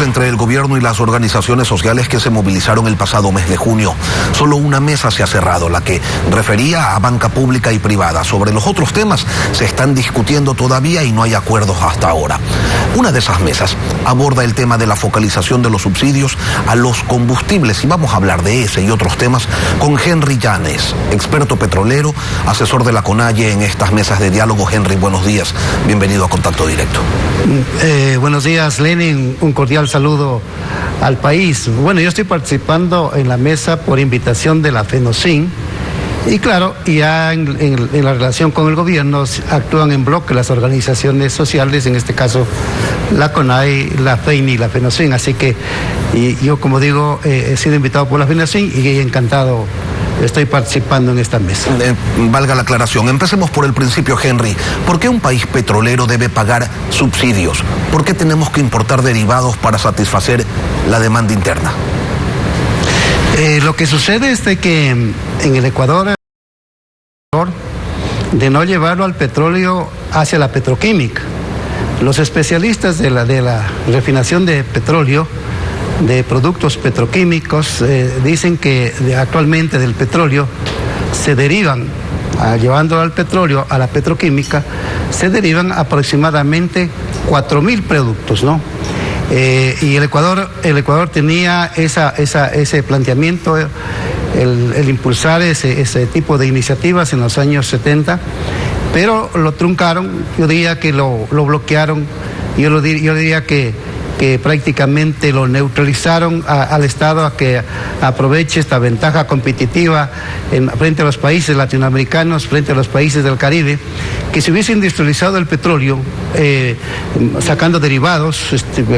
diálogos entre el gobierno y las organizaciones sociales que se movilizaron el pasado mes de junio. Solo una mesa se ha cerrado, la que refería a banca pública y privada. Sobre los otros temas se están discutiendo todavía y no hay acuerdos hasta ahora. Una de esas mesas aborda el tema de la focalización de los subsidios a los combustibles y vamos a hablar de ese y otros temas con Henry Llanes, experto petrolero, asesor de la CONAIE en estas mesas de diálogo. Henry, buenos días, bienvenido a Contacto Directo. Buenos días, Lenin, un cordial saludo al país. Bueno, yo estoy participando en la mesa por invitación de la FENOCIN y claro, ya en la relación con el gobierno actúan en bloque las organizaciones sociales, en este caso la CONAIE, la FEINI y la FENOCIN, así que yo, como digo, he sido invitado por la FENOCIN y encantado estoy participando en esta mesa. Valga la aclaración. Empecemos por el principio, Henry. ¿Por qué un país petrolero debe pagar subsidios? ¿Por qué tenemos que importar derivados para satisfacer la demanda interna? Lo que sucede es de que en el Ecuador, de no llevarlo al petróleo hacia la petroquímica. Los especialistas de la refinación de petróleo, de productos petroquímicos, dicen que actualmente del petróleo se derivan, llevándolo al petróleo, a la petroquímica, se derivan aproximadamente 4.000 productos, ¿no? Y el Ecuador tenía ese planteamiento, el impulsar ese tipo de iniciativas en los años 70, pero lo truncaron, yo diría que lo bloquearon, yo diría que prácticamente lo neutralizaron al Estado a que aproveche esta ventaja competitiva frente a los países latinoamericanos, frente a los países del Caribe, que si hubiese industrializado el petróleo, sacando derivados,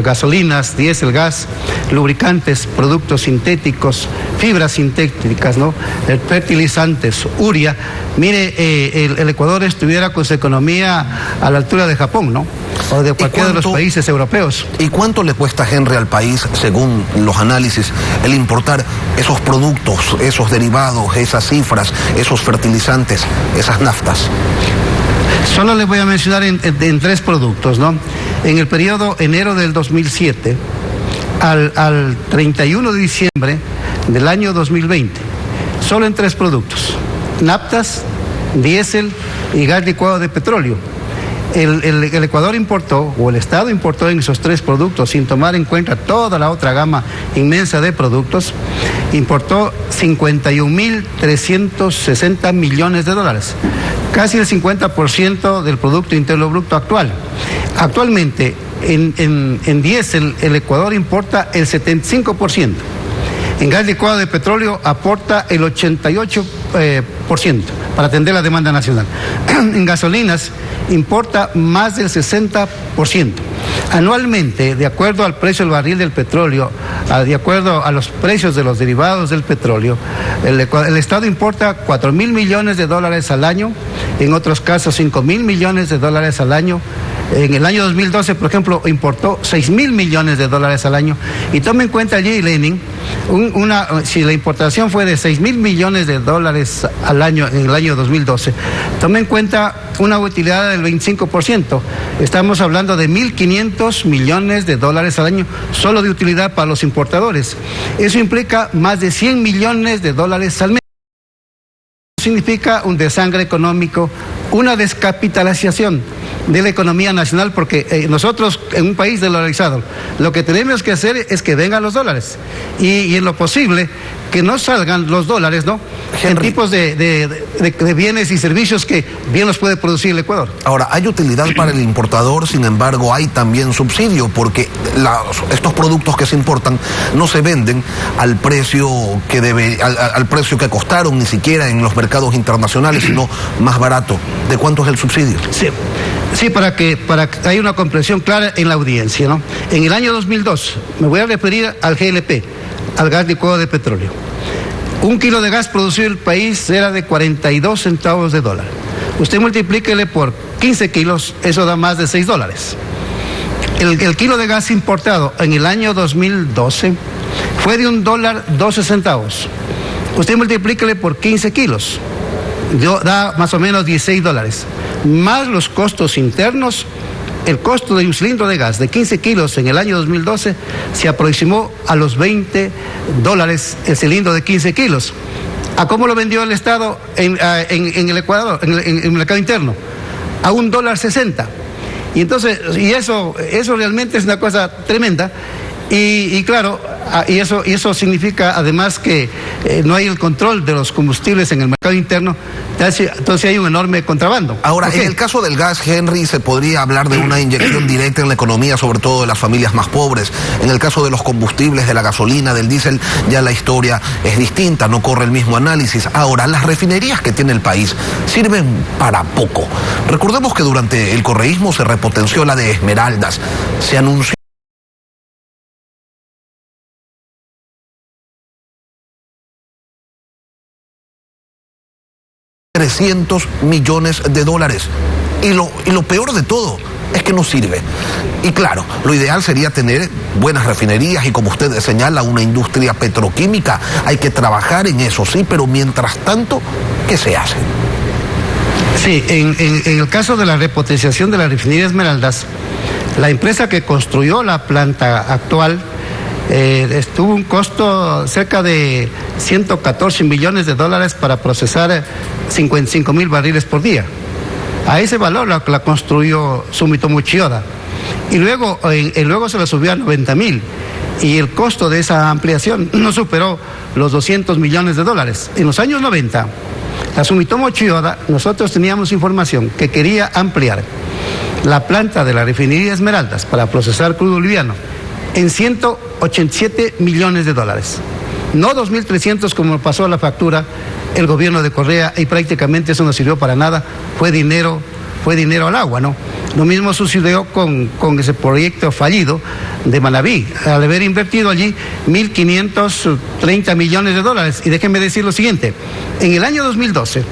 gasolinas, diésel, gas, lubricantes, productos sintéticos, fibras sintéticas, ¿no? Fertilizantes, urea, mire, el Ecuador estuviera con su economía a la altura de Japón, ¿no? O de cualquiera de los países europeos. ¿Y cuánto le cuesta, Henry, al país, según los análisis, el importar esos productos, esos derivados, esas cifras, esos fertilizantes, esas naftas? Solo les voy a mencionar en 3 productos, ¿no? En el periodo enero del 2007 al 31 de diciembre del año 2020, solo en 3 productos, naftas, diésel y gas licuado de petróleo. El Ecuador importó, o el Estado importó en esos 3 productos, sin tomar en cuenta toda la otra gama inmensa de productos, importó 51.360 millones de dólares, casi el 50% del Producto Interno Bruto actual. Actualmente, en diésel, el Ecuador importa el 75%. En gas licuado de petróleo aporta el 88% para atender la demanda nacional. En gasolinas importa más del 60%. Anualmente, de acuerdo al precio del barril del petróleo, de acuerdo a los precios de los derivados del petróleo, el Estado importa 4.000 millones de dólares al año, en otros casos 5.000 millones de dólares al año. En el año 2012, por ejemplo, importó 6.000 millones de dólares al año. Y tome en cuenta allí, Lenin, si la importación fue de 6.000 millones de dólares al año en el año 2012, tome en cuenta una utilidad del 25%. Estamos hablando de 1.500 millones de dólares al año solo de utilidad para los importadores. Eso implica más de 100 millones de dólares al mes. Significa un desangre económico, una descapitalización de la economía nacional, porque nosotros en un país dolarizado lo que tenemos que hacer es que vengan los dólares y en lo posible que no salgan los dólares, ¿no? En tipos de bienes y servicios que bien los puede producir el Ecuador. Ahora, hay utilidad para el importador, sin embargo, hay también subsidio, porque estos productos que se importan no se venden al precio al precio que costaron, ni siquiera en los mercados internacionales, sino más barato. ¿De cuánto es el subsidio? Sí, para que haya una comprensión clara en la audiencia, ¿no? En el año 2002, me voy a referir al GLP, al gas licuado de petróleo. 1 kilo de gas producido en el país era de 42 centavos de dólar. Usted multiplíquele por 15 kilos, eso da más de 6 dólares. El kilo de gas importado en el año 2012 fue de $1.12. Usted multiplíquele por 15 kilos, da más o menos 16 dólares. Más los costos internos, el costo de un cilindro de gas de 15 kilos en el año 2012 se aproximó a los $20 el cilindro de 15 kilos. ¿A cómo lo vendió el Estado en el Ecuador, en el mercado interno? A $1.60. Y entonces, eso realmente es una cosa tremenda. Y claro, y eso significa además que no hay el control de los combustibles en el mercado interno, entonces hay un enorme contrabando. Ahora, en el caso del gas, Henry, se podría hablar de una inyección directa en la economía, sobre todo de las familias más pobres. En el caso de los combustibles, de la gasolina, del diésel, ya la historia es distinta, no corre el mismo análisis. Ahora, las refinerías que tiene el país sirven para poco. Recordemos que durante el correísmo se repotenció la de Esmeraldas, se anunció $300 millones. Y lo peor de todo es que no sirve. Y claro, lo ideal sería tener buenas refinerías y, como usted señala, una industria petroquímica. Hay que trabajar en eso, sí, pero mientras tanto, ¿qué se hace? Sí, en el caso de la repotenciación de la refinería Esmeraldas, la empresa que construyó la planta actual tuvo un costo cerca de $114 millones para procesar 55,000 barriles por día. A ese valor la construyó Sumitomo Chiyoda. Y luego se la subió a 90,000. Y el costo de esa ampliación no superó los $200 millones. En los años 90, la Sumitomo Chiyoda, nosotros teníamos información que quería ampliar la planta de la refinería Esmeraldas para procesar crudo liviano en $187 millones. No 2.300 como pasó a la factura el gobierno de Correa, y prácticamente eso no sirvió para nada, fue dinero al agua, ¿no? Lo mismo sucedió con ese proyecto fallido de Manabí, al haber invertido allí $1.530 millones. Y déjenme decir lo siguiente, en el año 2012,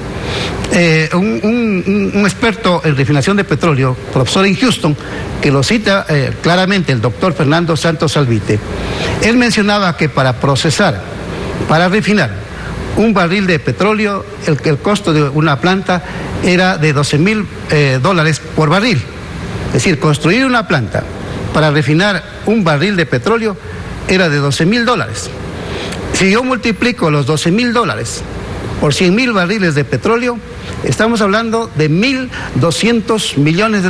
un experto en refinación de petróleo, profesor en Houston, que lo cita claramente el doctor Fernando Santos Alvite, él mencionaba que para refinar un barril de petróleo, el costo de una planta era de $12,000 por barril. Es decir, construir una planta para refinar un barril de petróleo era de $12,000. Si yo multiplico los $12,000 por 100,000 barriles de petróleo, estamos hablando de $1.200 millones.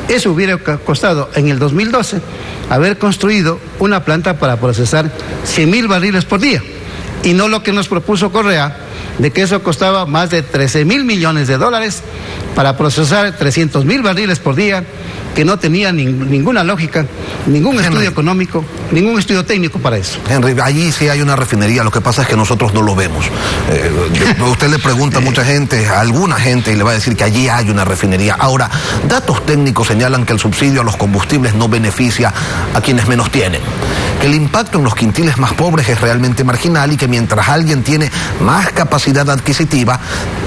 Eso hubiera costado en el 2012 haber construido una planta para procesar 100,000 barriles por día. Y no lo que nos propuso Correa, de que eso costaba más de $13,000 millones para procesar 300,000 barriles por día, que no tenía ninguna lógica, ningún estudio económico, ningún estudio técnico para eso. Henry, allí sí hay una refinería, lo que pasa es que nosotros no lo vemos. Usted le pregunta a mucha gente, a alguna gente, y le va a decir que allí hay una refinería. Ahora, datos técnicos señalan que el subsidio a los combustibles no beneficia a quienes menos tienen, que el impacto en los quintiles más pobres es realmente marginal y que mientras alguien tiene más capacidad adquisitiva,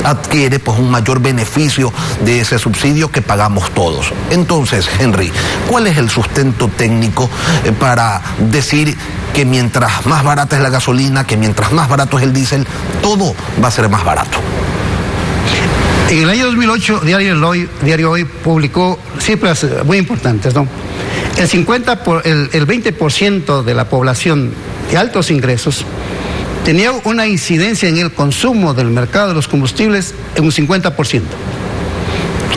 adquiere pues un mayor beneficio de ese subsidio que pagamos todos. Entonces, Henry, ¿cuál es el sustento técnico para decir que mientras más barata es la gasolina, que mientras más barato es el diésel, todo va a ser más barato? En el año 2008, Diario Hoy publicó cifras muy importantes, ¿no? El 20% de la población de altos ingresos tenía una incidencia en el consumo del mercado de los combustibles en un 50%.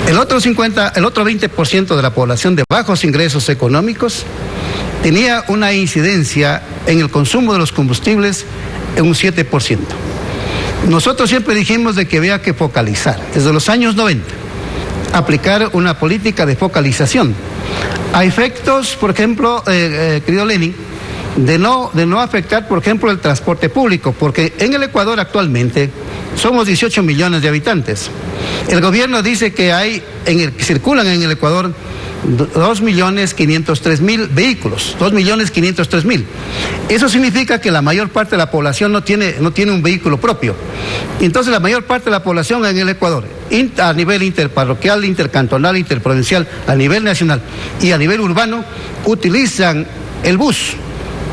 El otro 20% de la población de bajos ingresos económicos tenía una incidencia en el consumo de los combustibles en un 7%. Nosotros siempre dijimos de que había que focalizar, desde los años 90, aplicar una política de focalización, a efectos, por ejemplo, querido Lenin, de no afectar, por ejemplo, el transporte público, porque en el Ecuador actualmente somos 18 millones de habitantes. El gobierno dice que circulan en el Ecuador 2.503.000 vehículos, 2.503.000. Eso significa que la mayor parte de la población no tiene un vehículo propio. Entonces la mayor parte de la población en el Ecuador, a nivel interparroquial, intercantonal, interprovincial, a nivel nacional y a nivel urbano, utilizan el bus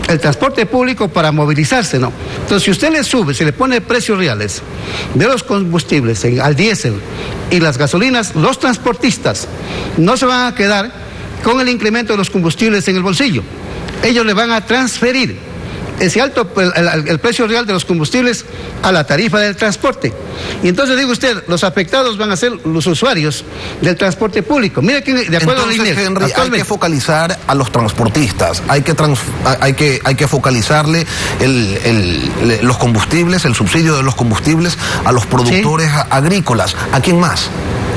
El transporte público para movilizarse, no. Entonces, si usted le sube, si le pone precios reales de los combustibles al diésel y las gasolinas, los transportistas no se van a quedar con el incremento de los combustibles en el bolsillo. Ellos le van a transferir ese alto, el precio real de los combustibles a la tarifa del transporte. Y entonces, digo usted, los afectados van a ser los usuarios del transporte público. Mire que, de acuerdo entonces, a la INEC, Henry, hay que focalizar a los transportistas, hay que focalizarle los combustibles, el subsidio de los combustibles a los productores agrícolas. ¿A quién más?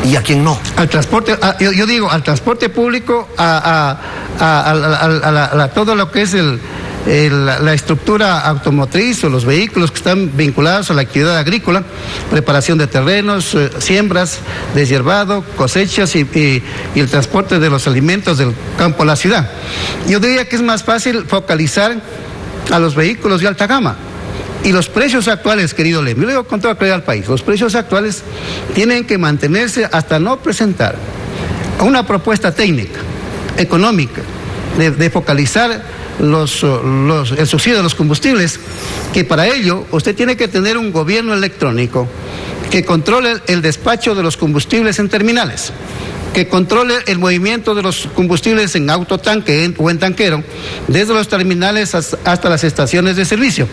¿Y a quién no? Al transporte, yo digo, al transporte público, a todo lo que es la estructura automotriz o los vehículos que están vinculados a la actividad agrícola, preparación de terrenos, siembras, deshiervado, cosechas y el transporte de los alimentos del campo a la ciudad. Yo diría que es más fácil focalizar a los vehículos de alta gama. Y los precios actuales, querido Lem, yo le digo con toda claridad al país, los precios actuales tienen que mantenerse hasta no presentar una propuesta técnica, económica, de focalizar el subsidio de los combustibles, que para ello usted tiene que tener un gobierno electrónico que controle el despacho de los combustibles en terminales, que controle el movimiento de los combustibles en autotanque o en tanquero, desde los terminales hasta las estaciones de servicio,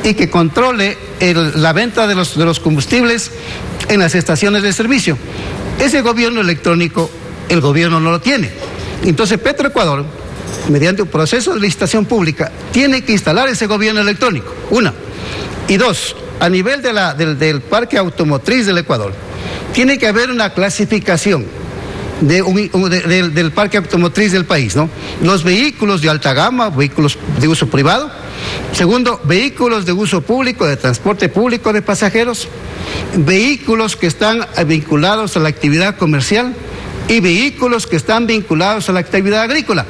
y que controle la venta de los combustibles en las estaciones de servicio. Ese gobierno electrónico, el gobierno no lo tiene. Entonces, Petroecuador, mediante un proceso de licitación pública, tiene que instalar ese gobierno electrónico, una. Y dos, a nivel del parque automotriz del Ecuador, tiene que haber una clasificación del parque automotriz del país, ¿no? Los vehículos de alta gama, vehículos de uso privado. Segundo, vehículos de uso público, de transporte público de pasajeros. Vehículos que están vinculados a la actividad comercial. Y vehículos que están vinculados a la actividad agrícola.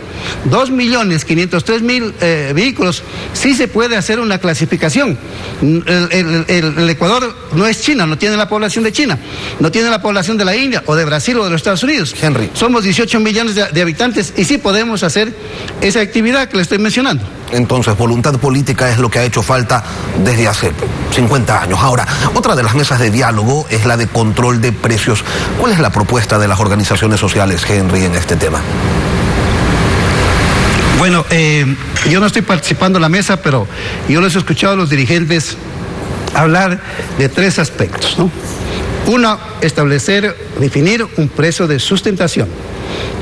2.503.000 vehículos. Sí se puede hacer una clasificación. El Ecuador no es China, no tiene la población de China, no tiene la población de la India o de Brasil o de los Estados Unidos. Henry. Somos 18 millones de habitantes y sí podemos hacer esa actividad que le estoy mencionando. Entonces, voluntad política es lo que ha hecho falta desde hace 50 años. Ahora, otra de las mesas de diálogo es la de control de precios. ¿Cuál es la propuesta de las organizaciones sociales, Henry, en este tema? Bueno, yo no estoy participando en la mesa, pero yo les he escuchado a los dirigentes hablar de tres aspectos, ¿no? Uno, definir un precio de sustentación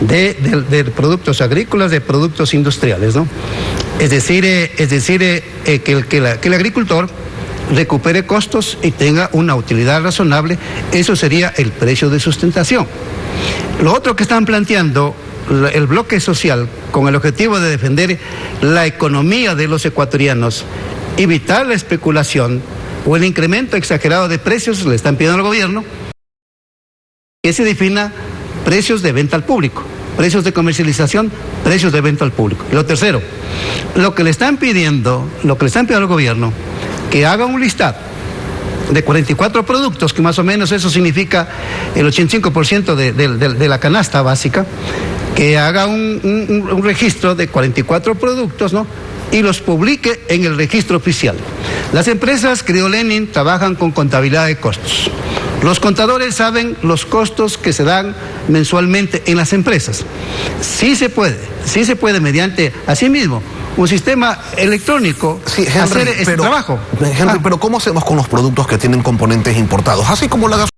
de productos agrícolas, de productos industriales, ¿no? Es decir, que el agricultor recupere costos y tenga una utilidad razonable. Eso sería el precio de sustentación. Lo otro que están planteando el bloque social, con el objetivo de defender la economía de los ecuatorianos, evitar la especulación o el incremento exagerado de precios, le están pidiendo al gobierno que se defina precios de venta al público, precios de comercialización, precios de venta al público. Y lo tercero, lo que le están pidiendo al gobierno, que haga un listado de 44 productos, que más o menos eso significa el 85% de la canasta básica, que haga un registro de 44 productos, ¿no? Y los publique en el registro oficial. Las empresas, querido Lenin, trabajan con contabilidad de costos. Los contadores saben los costos que se dan mensualmente en las empresas. Sí se puede mediante, asimismo, un sistema electrónico, sí, Henry, hacer ese trabajo. Henry, pero ¿cómo hacemos con los productos que tienen componentes importados? Así como la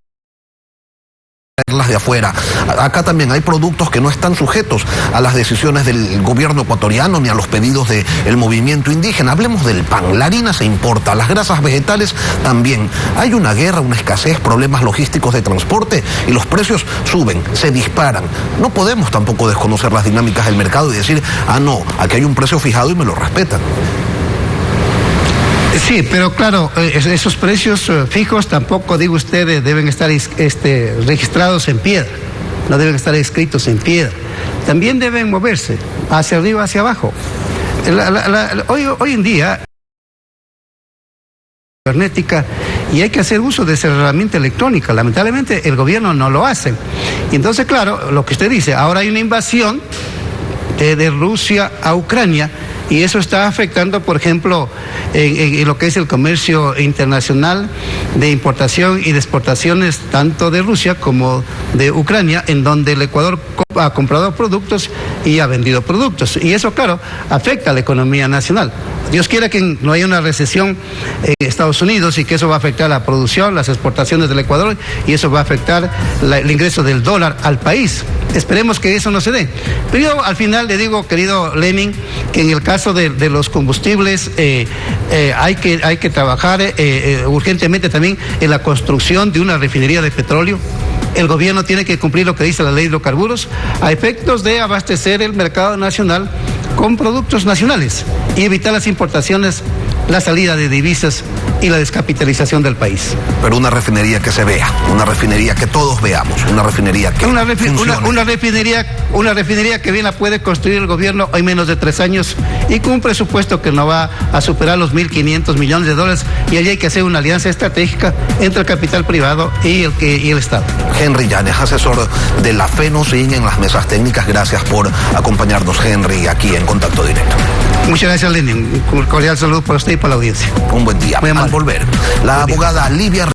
las de afuera. Acá también hay productos que no están sujetos a las decisiones del gobierno ecuatoriano ni a los pedidos del movimiento indígena. Hablemos del pan, la harina se importa, las grasas vegetales también. Hay una guerra, una escasez, problemas logísticos de transporte y los precios suben, se disparan. No podemos tampoco desconocer las dinámicas del mercado y decir, no, aquí hay un precio fijado y me lo respetan. Sí, pero claro, esos precios fijos tampoco, digo usted, deben estar registrados en piedra, no deben estar escritos en piedra. También deben moverse hacia arriba, hacia abajo. Hoy en día, cibernética, y hay que hacer uso de esa herramienta electrónica. Lamentablemente el gobierno no lo hace. Y entonces, claro, lo que usted dice, ahora hay una invasión de Rusia a Ucrania, y eso está afectando, por ejemplo, en lo que es el comercio internacional de importación y de exportaciones tanto de Rusia como de Ucrania, en donde el Ecuador ha comprado productos y ha vendido productos, y eso, claro, afecta a la economía nacional. Dios quiera que no haya una recesión en Estados Unidos y que eso va a afectar la producción, las exportaciones del Ecuador, y eso va a afectar el ingreso del dólar al país. Esperemos que eso no se dé. Pero yo al final le digo, querido Lenin, que en el caso de los combustibles hay que trabajar urgentemente también en la construcción de una refinería de petróleo. El gobierno tiene que cumplir lo que dice la ley de hidrocarburos a efectos de abastecer el mercado nacional con productos nacionales y evitar las importaciones, la salida de divisas y la descapitalización del país. Pero una refinería que se vea, una refinería que todos veamos, una refinería que una refinería que bien la puede construir el gobierno en menos de 3 años y con un presupuesto que no va a superar los $1.500 millones, y allí hay que hacer una alianza estratégica entre el capital privado y el Estado. Henry Llanes, asesor de la FENOCIN en las mesas técnicas. Gracias por acompañarnos, Henry, aquí en Contacto Directo. Muchas gracias, Lenin. Un cordial saludo para usted y para la audiencia. Un buen día. Al volver, la abogada Livia